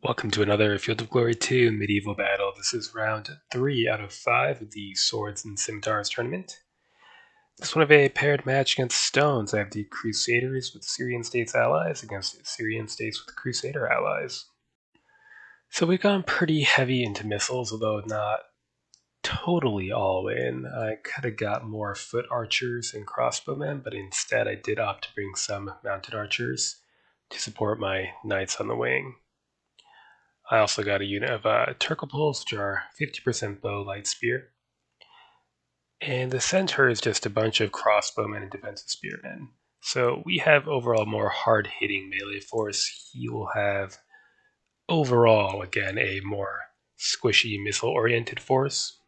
Welcome to another Field of Glory 2 medieval battle. This is round 3 out of 5 of the Swords and Scimitars tournament. This one of a paired match against stones. I have the Crusaders with Syrian States allies against Syrian States with Crusader allies. So we've gone pretty heavy into missiles, although not totally all in. I could have got more foot archers and crossbowmen, but instead I did opt to bring some mounted archers to support my knights on the wing. I also got a unit of Turkoples, which are 50% bow, light spear. And the center is just a bunch of crossbowmen and defensive spearmen. So we have overall more hard-hitting melee force. He will have overall, again, a more squishy missile-oriented force.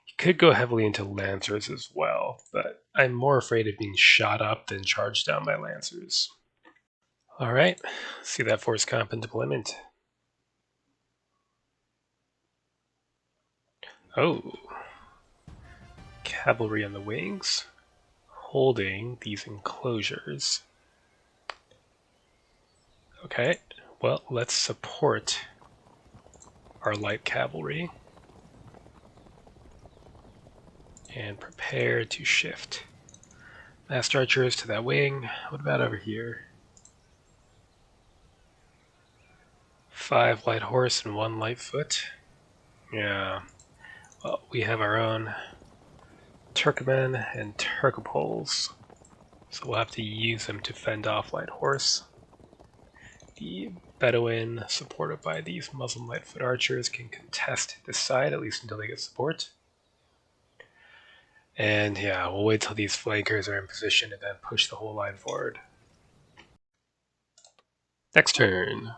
He could go heavily into lancers as well, but I'm more afraid of being shot up than charged down by lancers. Alright, see that force comp in deployment. Oh, cavalry on the wings, holding these enclosures. Okay, well, let's support our light cavalry and prepare to shift. Master archers to that wing. What about over here? 5 light horse and 1 light foot. Yeah, well, we have our own Turkmen and Turkopoles, so we'll have to use them to fend off light horse. The Bedouin, supported by these Muslim light foot archers, can contest this side, at least until they get support. And yeah, we'll wait till these flankers are in position and then push the whole line forward. Next turn.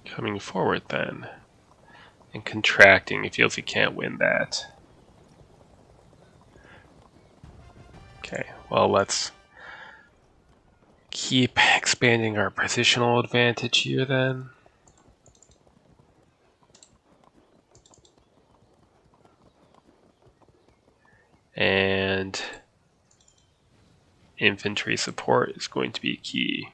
Coming forward then, and contracting. He feels he can't win that. Okay, well, let's keep expanding our positional advantage here then. And infantry support is going to be key.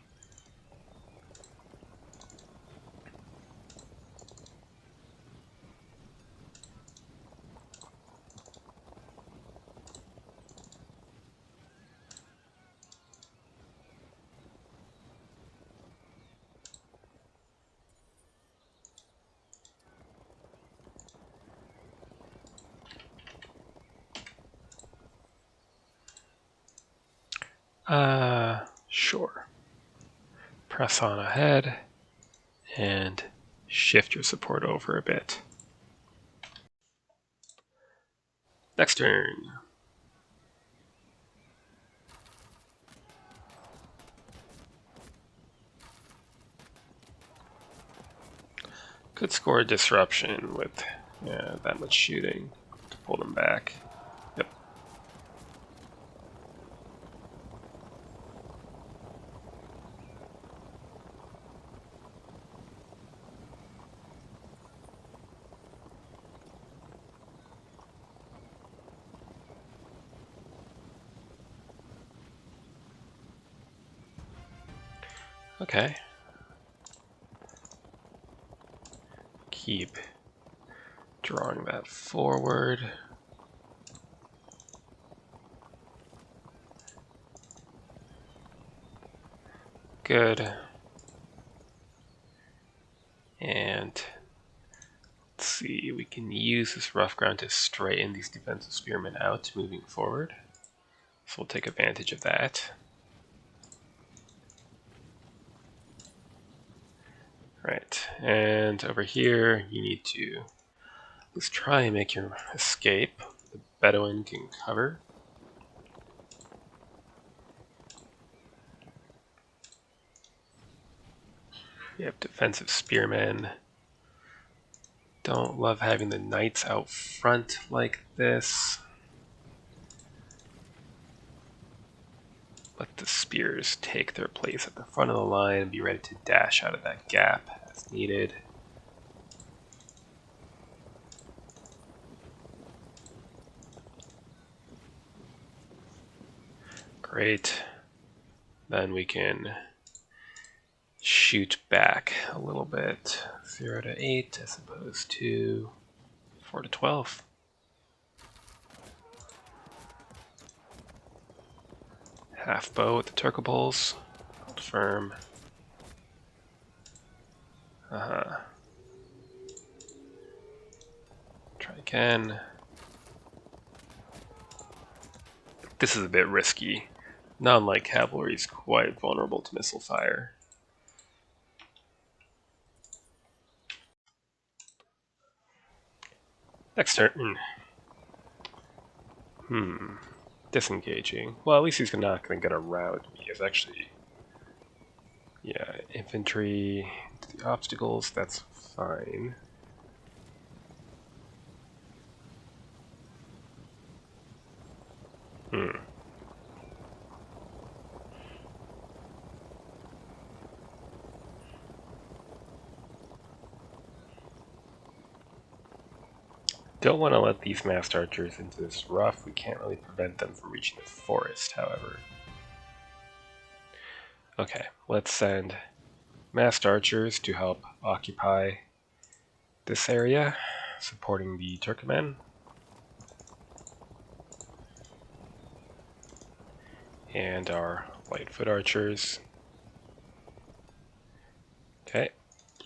Sure. Press on ahead and shift your support over a bit. Next turn. Could score a disruption with that much shooting to pull them back. Yep. Okay. Keep drawing that forward. Good. And let's see, we can use this rough ground to straighten these defensive spearmen out moving forward. So we'll take advantage of that. Right, and over here you need to let's try and make your escape. The Bedouin can cover. You have defensive spearmen. Don't love having the knights out front like this. let the spears take their place at the front of the line and be ready to dash out of that gap as needed. Great. Then we can shoot back a little bit. 0 to 8 as opposed to 4 to 12. Half bow with the Turkopoles. Hold firm. Try again. This is a bit risky. Not unlike cavalry, is quite vulnerable to missile fire. Next turn. Disengaging. Well, at least he's not going to get around me. It's actually... Yeah, infantry to the obstacles, that's fine. Don't want to let these masked archers into this rough. We can't really prevent them from reaching the forest, however. Okay, let's send masked archers to help occupy this area, supporting the Turkmen. And our Lightfoot archers. Okay,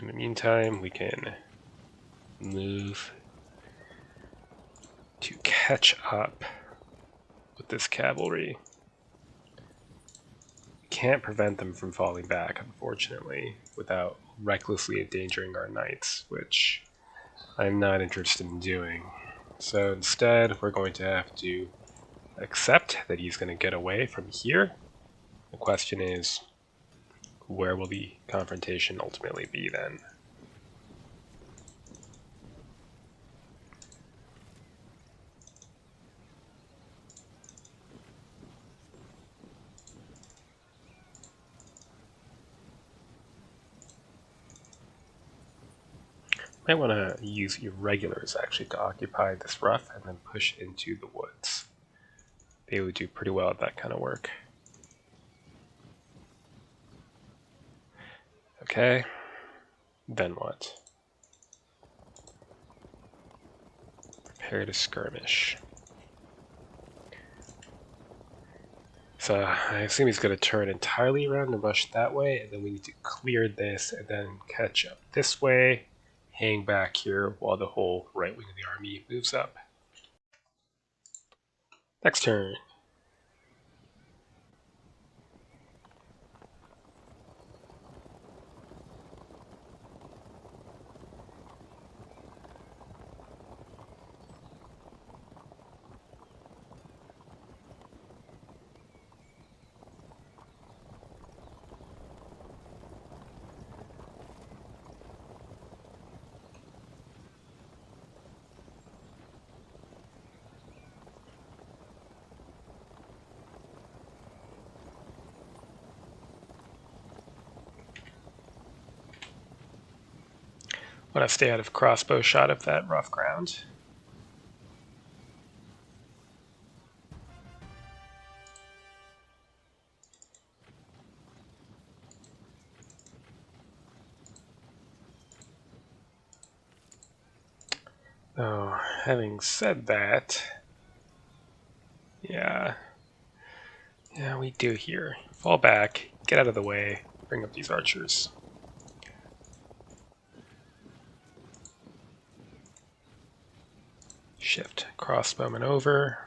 in the meantime, we can move to catch up with this cavalry. Can't prevent them from falling back, unfortunately, without recklessly endangering our knights, which I'm not interested in doing. So instead, we're going to have to accept that he's going to get away from here. The question is, where will the confrontation ultimately be then? Might want to use irregulars actually to occupy this rough and then push into the woods. They would do pretty well at that kind of work. Okay, then what? Prepare to skirmish. So I assume he's going to turn entirely around and rush that way, and then we need to clear this and then catch up this way, hang back here while the whole right wing of the army moves up. Next turn. Want to stay out of crossbow shot of that rough ground. Oh, having said that, yeah, we do here. Fall back, get out of the way, bring up these archers. Shift crossbowman over.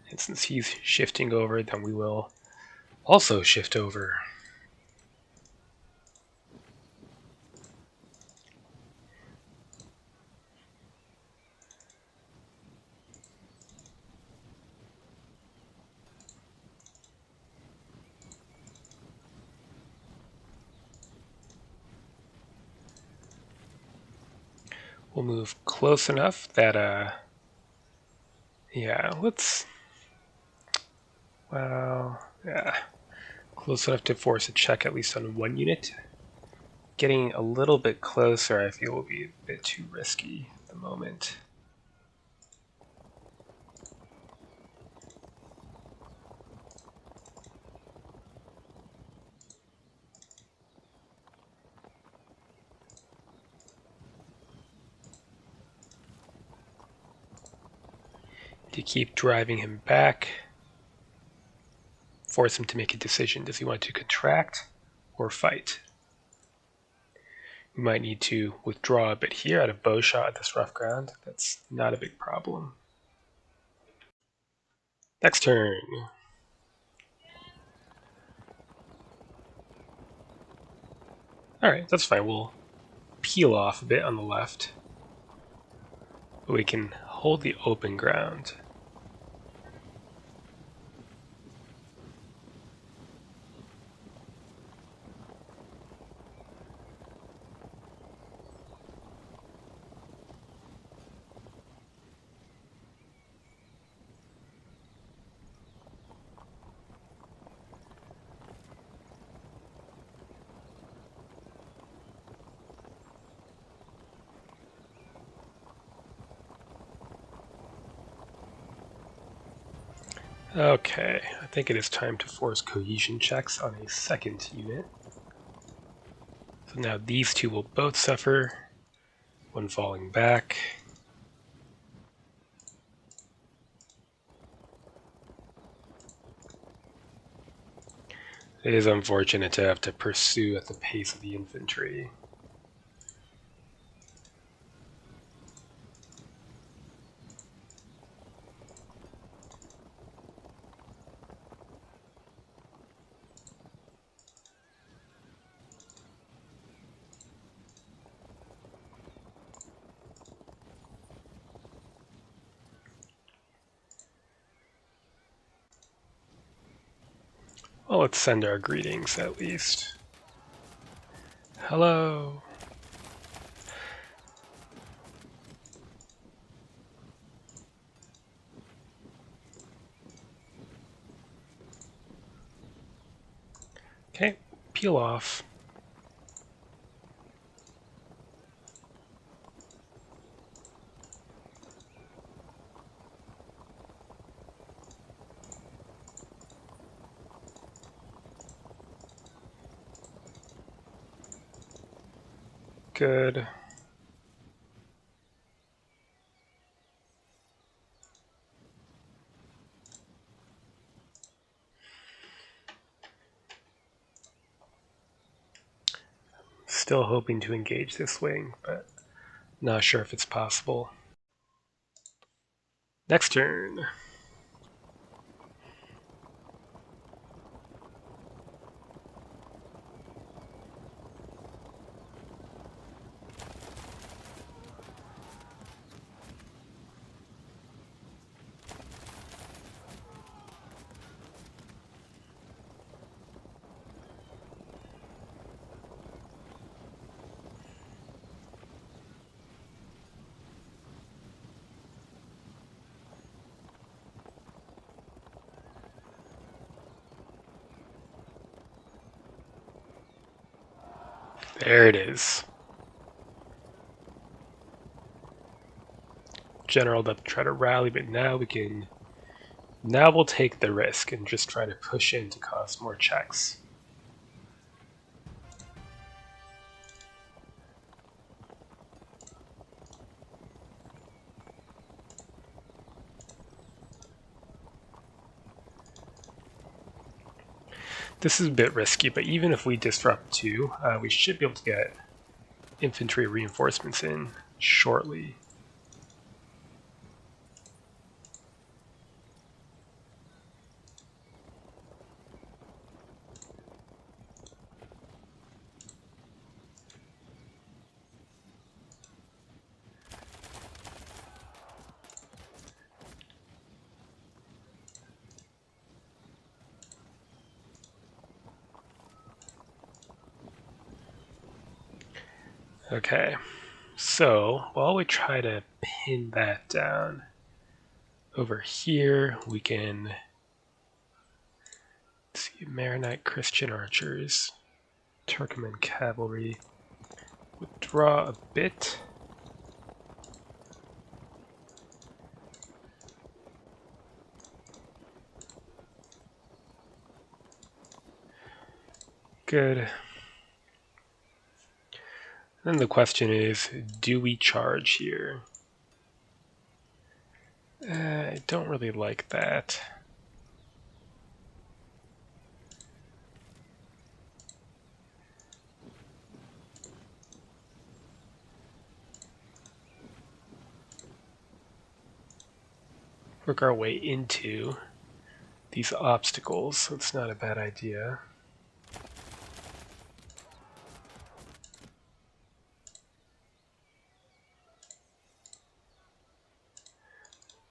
And since he's shifting over, then we will also shift over. We'll move close enough that, yeah, let's, well, Yeah, close enough to force a check at least on one unit. Getting a little bit closer, I feel, will be a bit too risky at the moment. To keep driving him back, force him to make a decision. Does he want to contract or fight? We might need to withdraw a bit here out of bow shot at this rough ground. That's not a big problem. Next turn. Alright, that's fine. We'll peel off a bit on the left. But we can hold the open ground. Okay, I think it is time to force cohesion checks on a second unit. So now these two will both suffer, one falling back. It is unfortunate to have to pursue at the pace of the infantry. Well, let's send our greetings at least. Hello. Okay, peel off. Good. Still hoping to engage this wing, but not sure if it's possible. Next turn. There it is. General up to try to rally, but now we can. Now we'll take the risk and just try to push in to cause more checks. This is a bit risky, but even if we disrupt 2, we should be able to get infantry reinforcements in shortly. Okay, so while we try to pin that down, over here we can The Maronite Christian archers, Turkoman cavalry, withdraw a bit. Good. Then the question is, do we charge here? I don't really like that. Work our way into these obstacles, so it's not a bad idea.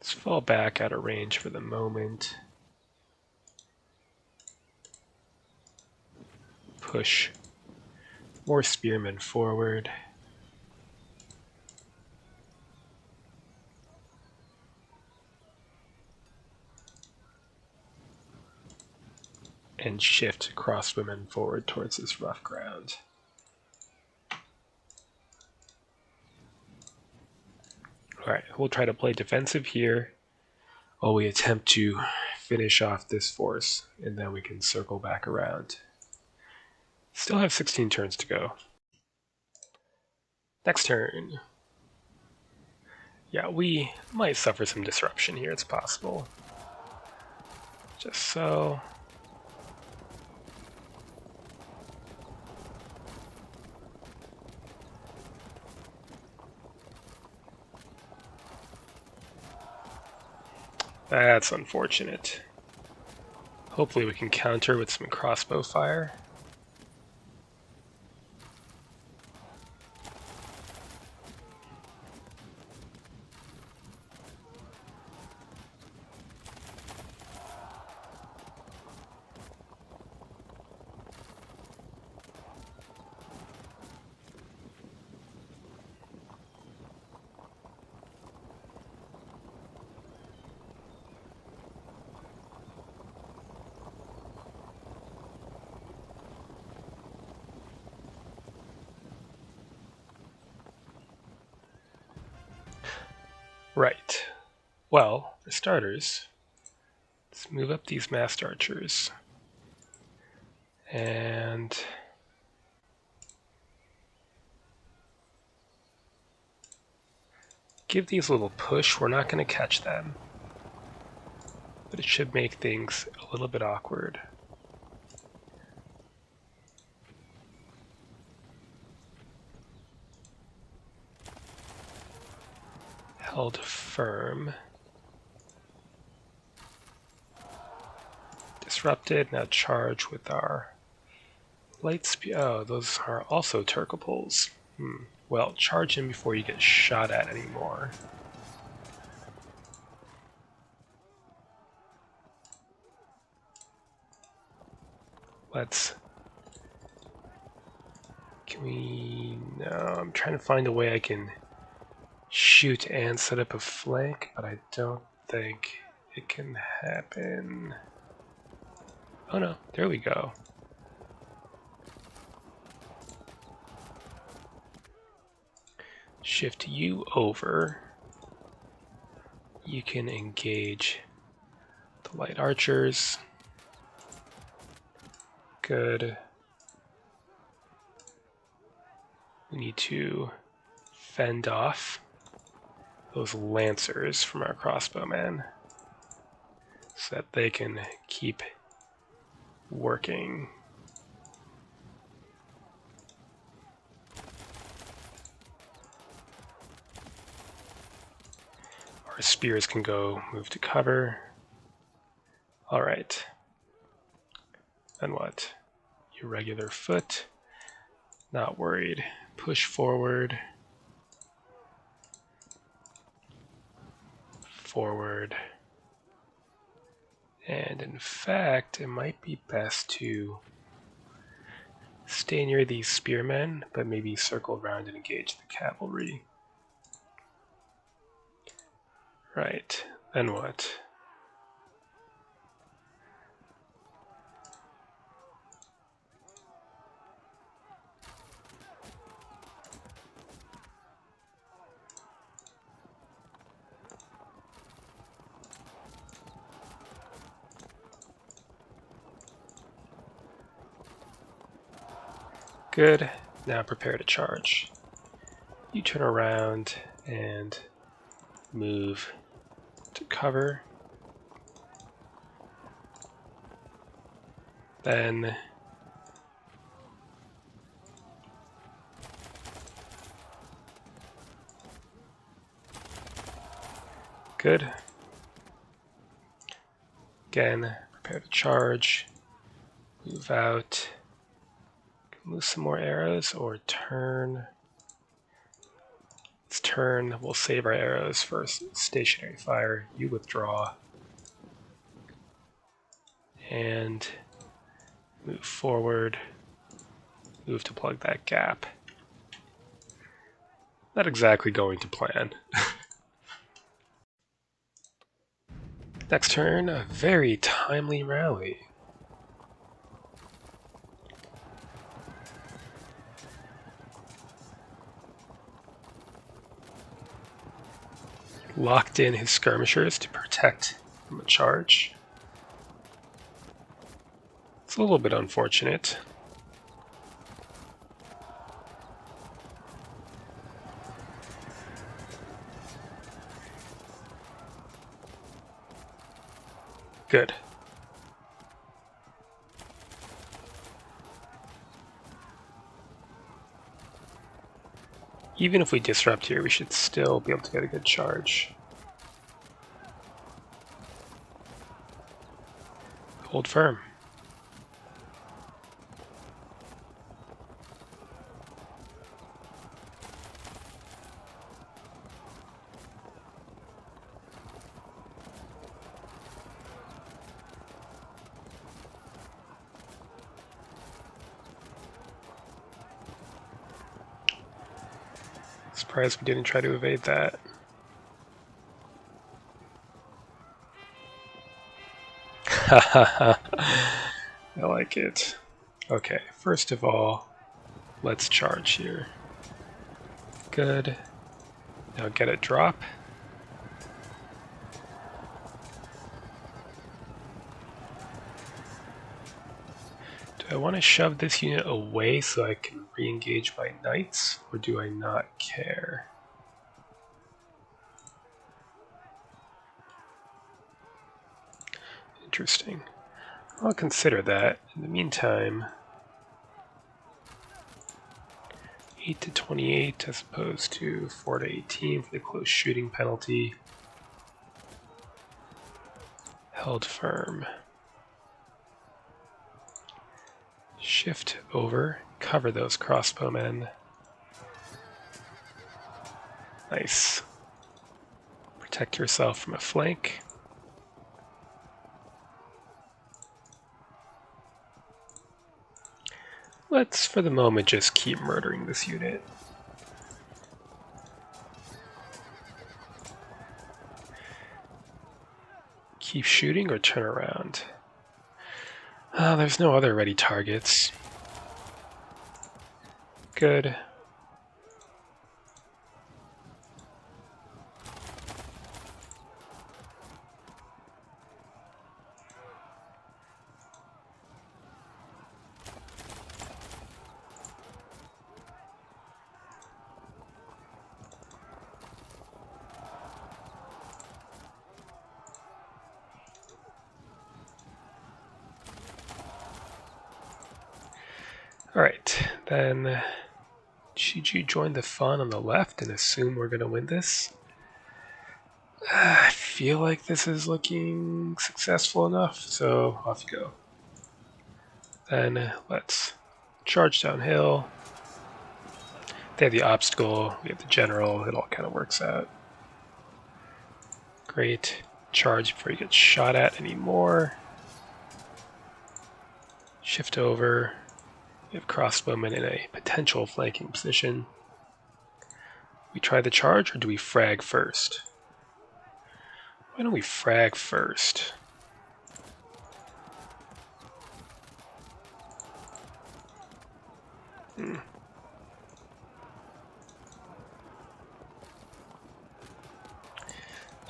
Let's fall back out of range for the moment. Push more spearmen forward. And shift crossbowmen forward towards this rough ground. Alright, we'll try to play defensive here while we attempt to finish off this force, and then we can circle back around. Still have 16 turns to go. Next turn. Yeah, we might suffer some disruption here, it's possible. Just so. That's unfortunate. Hopefully we can counter with some crossbow fire. Right. Well, for starters, let's move up these massed archers. And give these a little push. We're not going to catch them, but it should make things a little bit awkward. Held firm. Disrupted. Now charge with our light speed. Oh, those are also Turkoples. Well, charge him before you get shot at anymore. Let's... Can we... No, I'm trying to find a way I can shoot and set up a flank, but I don't think it can happen. Oh no, there we go. Shift you over. You can engage the light archers. Good. We need to fend off those lancers from our crossbowmen so that they can keep working. Our spears can go move to cover. All right. Then what? Irregular foot. Not worried. Push forward. Forward. And in fact, it might be best to stay near these spearmen, but maybe circle around and engage the cavalry. Right. Then what? Good. Now prepare to charge. You turn around and move to cover. Then good. Again, prepare to charge. Move out. Move some more arrows or turn. Let's turn. We'll save our arrows for stationary fire. You withdraw. And move forward. Move to plug that gap. Not exactly going to plan. Next turn, a very timely rally. Locked in his skirmishers to protect from a charge. It's a little bit unfortunate. Good. Even if we disrupt here, we should still be able to get a good charge. Hold firm. Surprised we didn't try to evade that. I like it. Okay, first of all, let's charge here. Good. Now get a drop. Do I want to shove this unit away so I can re-engage my knights, or do I not care? Interesting. I'll consider that. In the meantime, 8 to 28 as opposed to 4 to 18 for the close shooting penalty. Held firm. Shift over, cover those crossbowmen. Nice. Protect yourself from a flank. Let's, for the moment, just keep murdering this unit. Keep shooting or turn around? There's no other ready targets. Good. Alright, then should you join the fun on the left and assume we're going to win this? I feel like this is looking successful enough, so off you go. Then let's charge downhill. They have the obstacle, we have the general, it all kind of works out. Great. Charge before you get shot at anymore. Shift over. We have crossbowmen in a potential flanking position. We try the charge, or do we frag first? Why don't we frag first?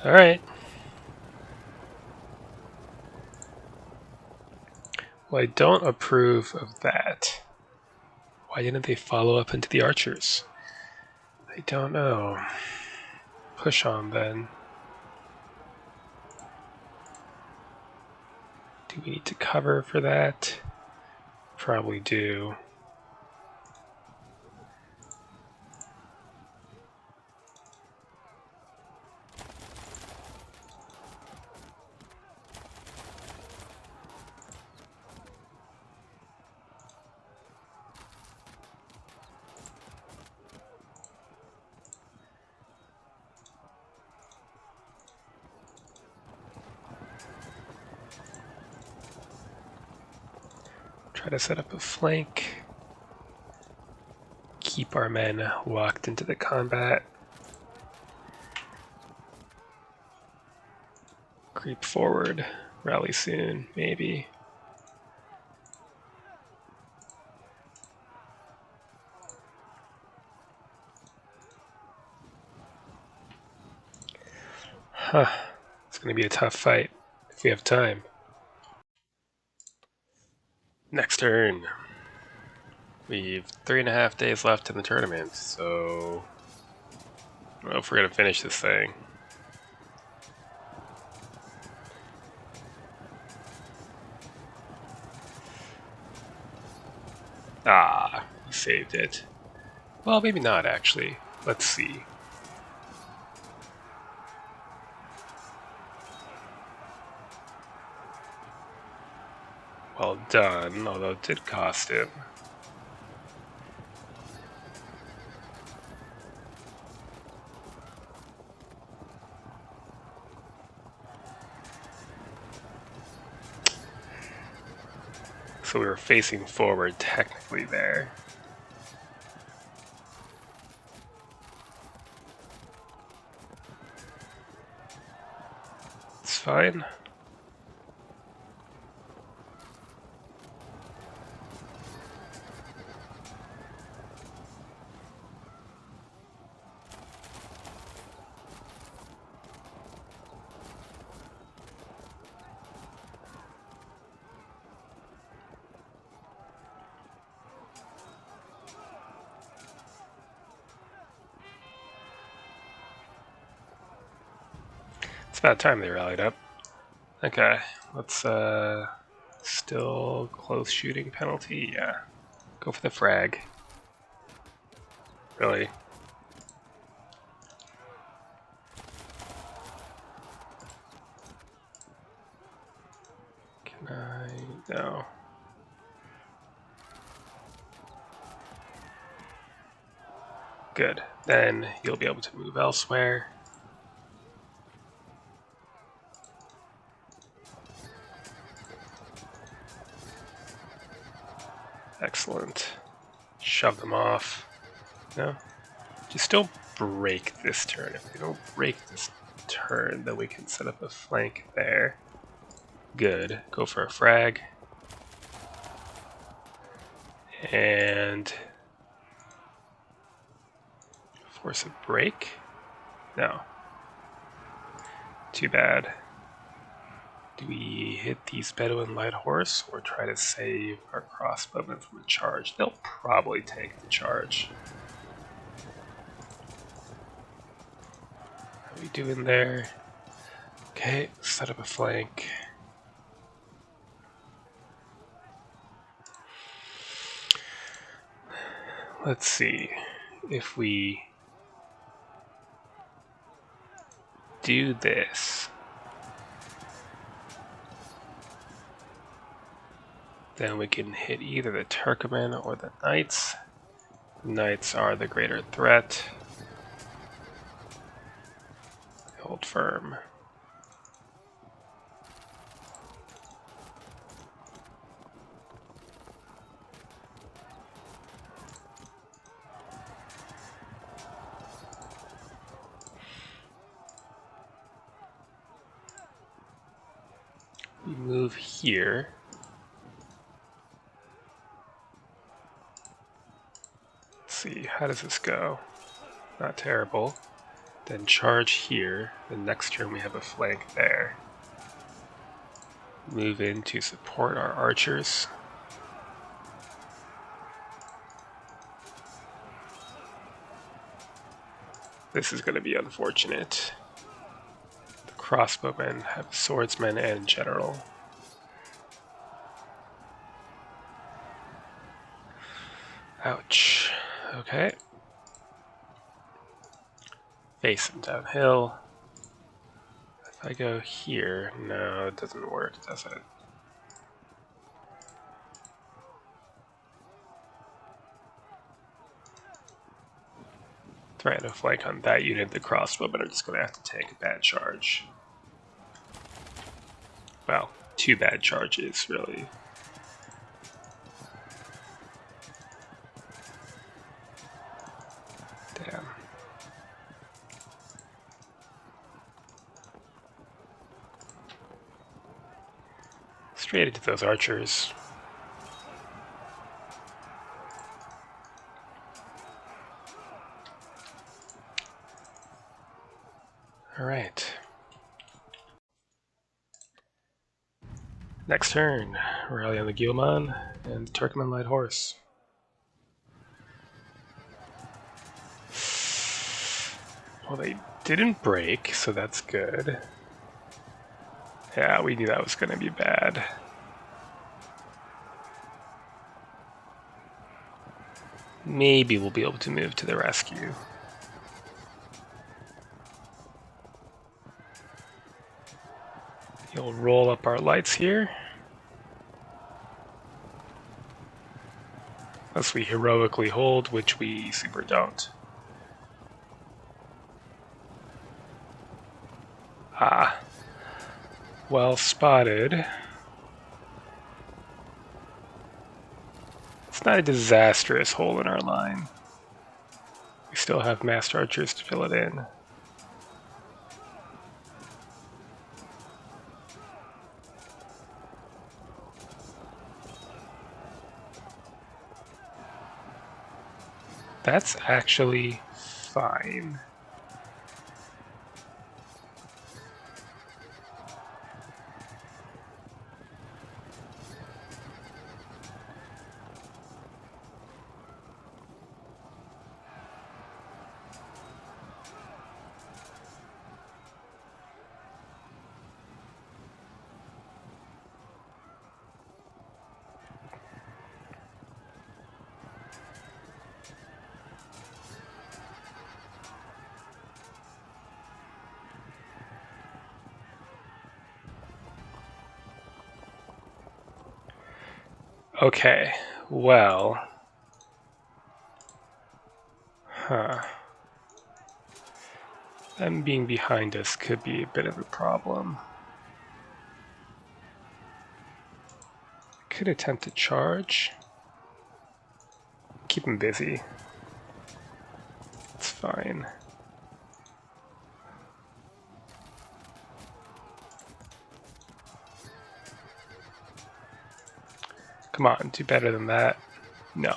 Alright. Well, I don't approve of that. Why didn't they follow up into the archers? I don't know. Push on then. Do we need to cover for that? Probably do. Try to set up a flank. Keep our men locked into the combat. Creep forward. Rally soon, maybe. Huh. It's going to be a tough fight if we have time. Next turn. We've 3.5 days left in the tournament, so I don't know if we're going to finish this thing. Ah, he saved it. Well, maybe not, actually. Let's see. Well done, although it did cost him. So we were facing forward technically there. It's fine. It's about time they rallied up. Okay, let's still close shooting penalty, yeah. Go for the frag. Really? Can I? No. Good. Then you'll be able to move elsewhere. Excellent. Shove them off. No? Just don't break this turn. If we don't break this turn, then we can set up a flank there. Good. Go for a frag. And force a break? No. Too bad. Do we hit these Bedouin light horse or try to save our crossbowmen from a charge? They'll probably take the charge. How are we doing there? Okay, set up a flank. Let's see if we do this. Then we can hit either the Turkmen or the Knights. The Knights are the greater threat. Hold firm. We move here. Let's see, how does this go? Not terrible. Then charge here. The next turn we have a flank there. Move in to support our archers. This is going to be unfortunate. The crossbowmen have swordsmen and general. Ouch. Okay. Face them downhill. If I go here, no, it doesn't work, does it? Trying to flank on that unit, the crossbowmen are just going to have to take a bad charge. Well, 2 bad charges, really. Damn. Straight into those archers. Alright. Next turn, rally on the Guilman and the Turkmen Light Horse. Well, they didn't break, so that's good. Yeah, we knew that was going to be bad. Maybe we'll be able to move to the rescue. You'll roll up our lights here. Unless we heroically hold, which we super don't. Ah. Well spotted. It's not a disastrous hole in our line. We still have massed archers to fill it in. That's actually fine. Okay, well... Them being behind us could be a bit of a problem. Could attempt to charge. Keep them busy. It's fine. Come on, do better than that. No.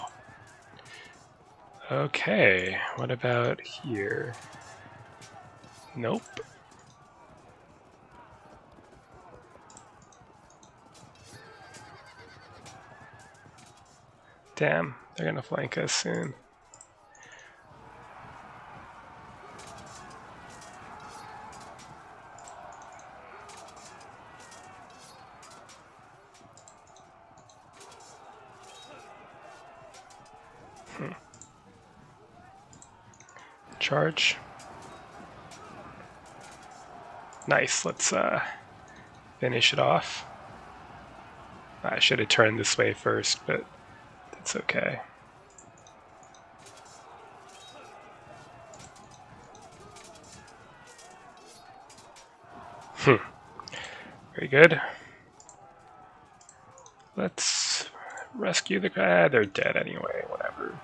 Okay, what about here? Nope. Damn, they're gonna flank us soon. Charge. Nice, let's finish it off. I should have turned this way first, but that's okay. Very good. Let's rescue the guy. They're dead anyway, whatever.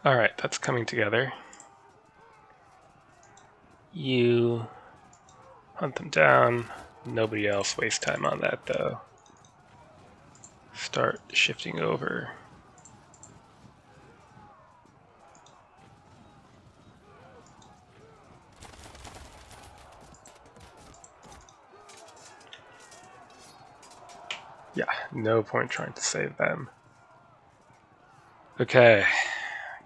Alright, that's coming together. You hunt them down. Nobody else waste time on that, though. Start shifting over. Yeah, no point trying to save them. Okay,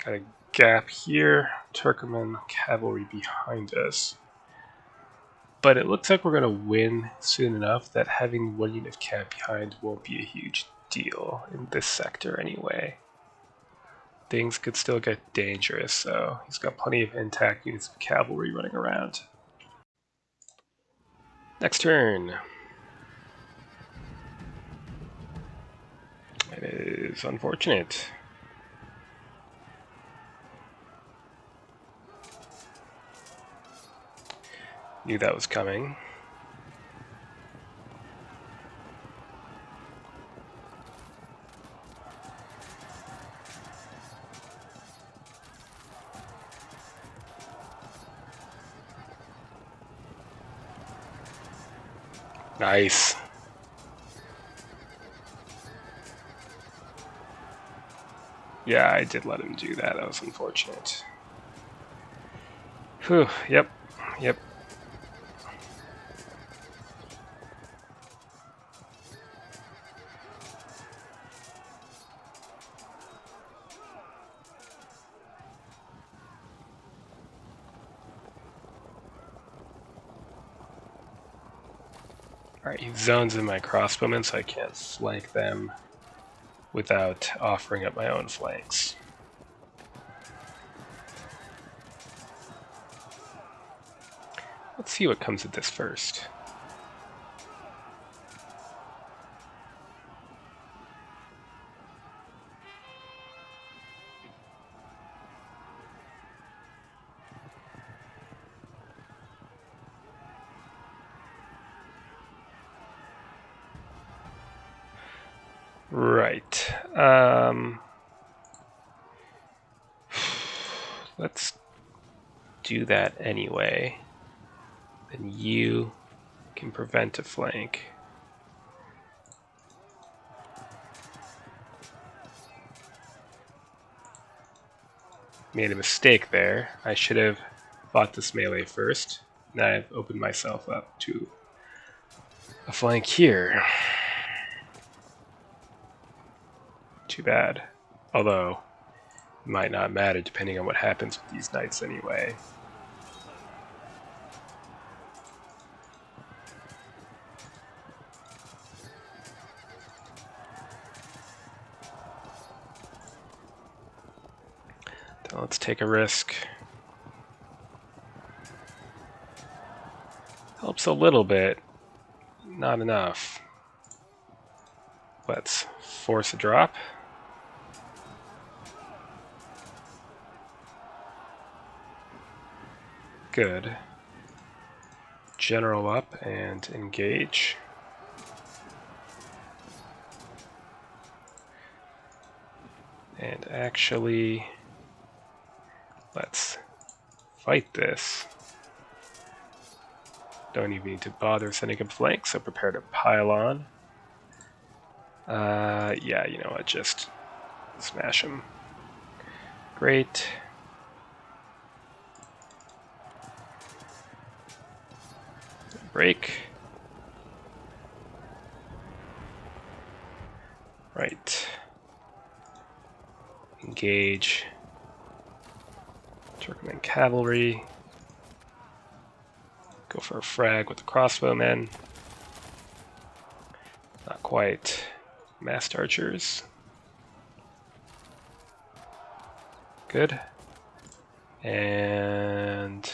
got a gap here. Turkoman cavalry behind us. But it looks like we're going to win soon enough that having one unit of cav behind won't be a huge deal in this sector anyway. Things could still get dangerous, so he's got plenty of intact units of cavalry running around. Next turn. It is unfortunate. Knew that was coming. Nice. Yeah, I did let him do that. That was unfortunate. Whew, yep. Alright, he zones in my crossbowmen, so I can't flank them without offering up my own flanks. Let's see what comes of this first. Right. Let's do that anyway. Then you can prevent a flank. Made a mistake there. I should have fought this melee first. Now I've opened myself up to a flank here. Too bad. Although, it might not matter depending on what happens with these knights anyway. Then let's take a risk. Helps a little bit, not enough. Let's force a drop. Good. General up and engage. And actually, let's fight this. Don't even need to bother sending up flanks, so prepare to pile on. Yeah, you know what, just smash him. Great. Break. Right. Engage. Turkmen cavalry. Go for a frag with the crossbowmen. Not quite. Massed archers. Good. And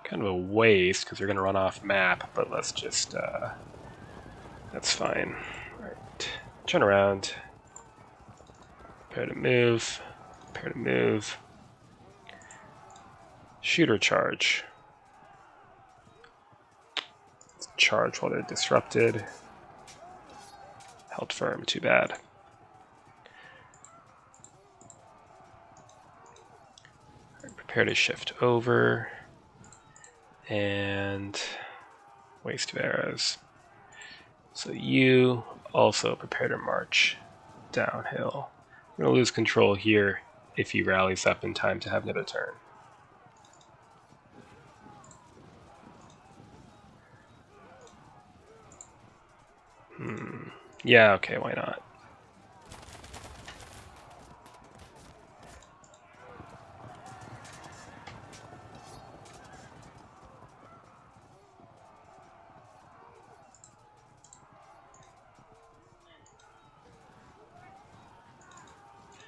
kind of a waste because they're going to run off map, but let's just, that's fine. Alright, turn around. Prepare to move. Prepare to move. Shoot or charge. Charge while they're disrupted. Held firm, too bad. prepare to shift over, and waste of arrows. So you also prepare to march downhill. I'm going to lose control here if he rallies up in time to have another turn. Yeah, okay, why not?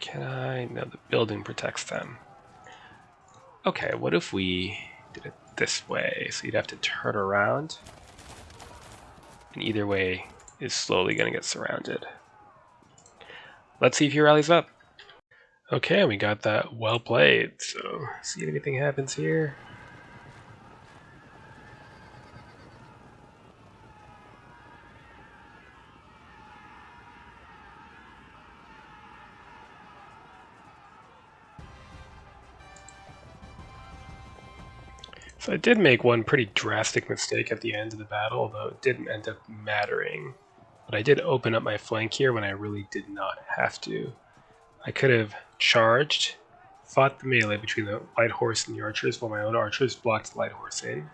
Can I? No, the building protects them. Okay, what if we did it this way? So you'd have to turn around, and either way is slowly going to get surrounded. Let's see if he rallies up. Okay, we got that well played, so see if anything happens here. So I did make one pretty drastic mistake at the end of the battle, although it didn't end up mattering. But I did open up my flank here when I really did not have to. I could have charged, fought the melee between the light horse and the archers while my own archers blocked the light horse in,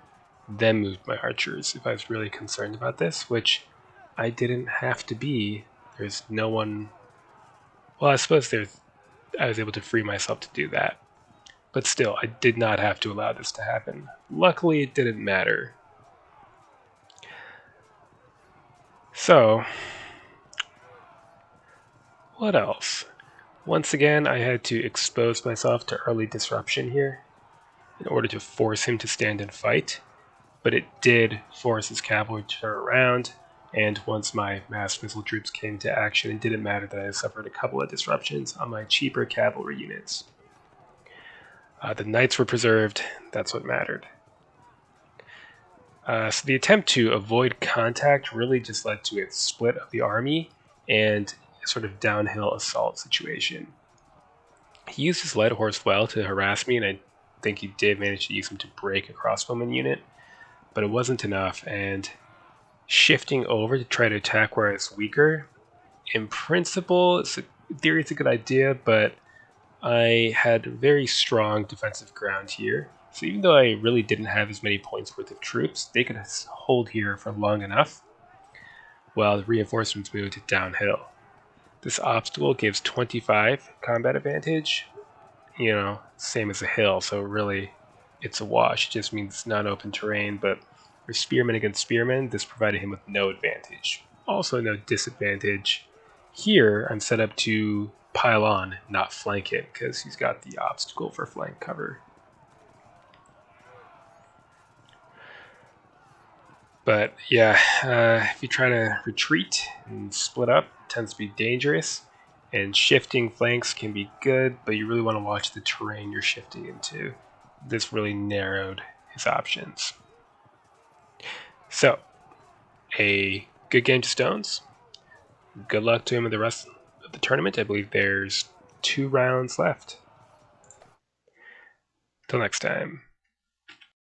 then moved my archers if I was really concerned about this, which I didn't have to be. There's no one... Well, I suppose I was able to free myself to do that. But still, I did not have to allow this to happen. Luckily, it didn't matter. So, what else? Once again, I had to expose myself to early disruption here in order to force him to stand and fight, but it did force his cavalry to turn around, and once my mass missile troops came to action, it didn't matter that I suffered a couple of disruptions on my cheaper cavalry units. The knights were preserved, that's what mattered. So the attempt to avoid contact really just led to a split of the army and a sort of downhill assault situation. He used his light horse well to harass me, and I think he did manage to use him to break a crossbowman unit, but it wasn't enough, and shifting over to try to attack where I was weaker, in principle, in theory it's a good idea, but I had very strong defensive ground here. So even though I really didn't have as many points worth of troops, they could hold here for long enough while the reinforcements moved downhill. This obstacle gives 25 combat advantage, same as a hill, so really it's a wash. It just means it's not open terrain, but for spearmen against spearmen, this provided him with no advantage. Also no disadvantage. Here, I'm set up to pile on, not flank it, because he's got the obstacle for flank cover. But yeah, if you try to retreat and split up, it tends to be dangerous. And shifting flanks can be good, but you really want to watch the terrain you're shifting into. This really narrowed his options. So, a good game to Stones. Good luck to him in the rest of the tournament. I believe there's 2 rounds left. Till next time.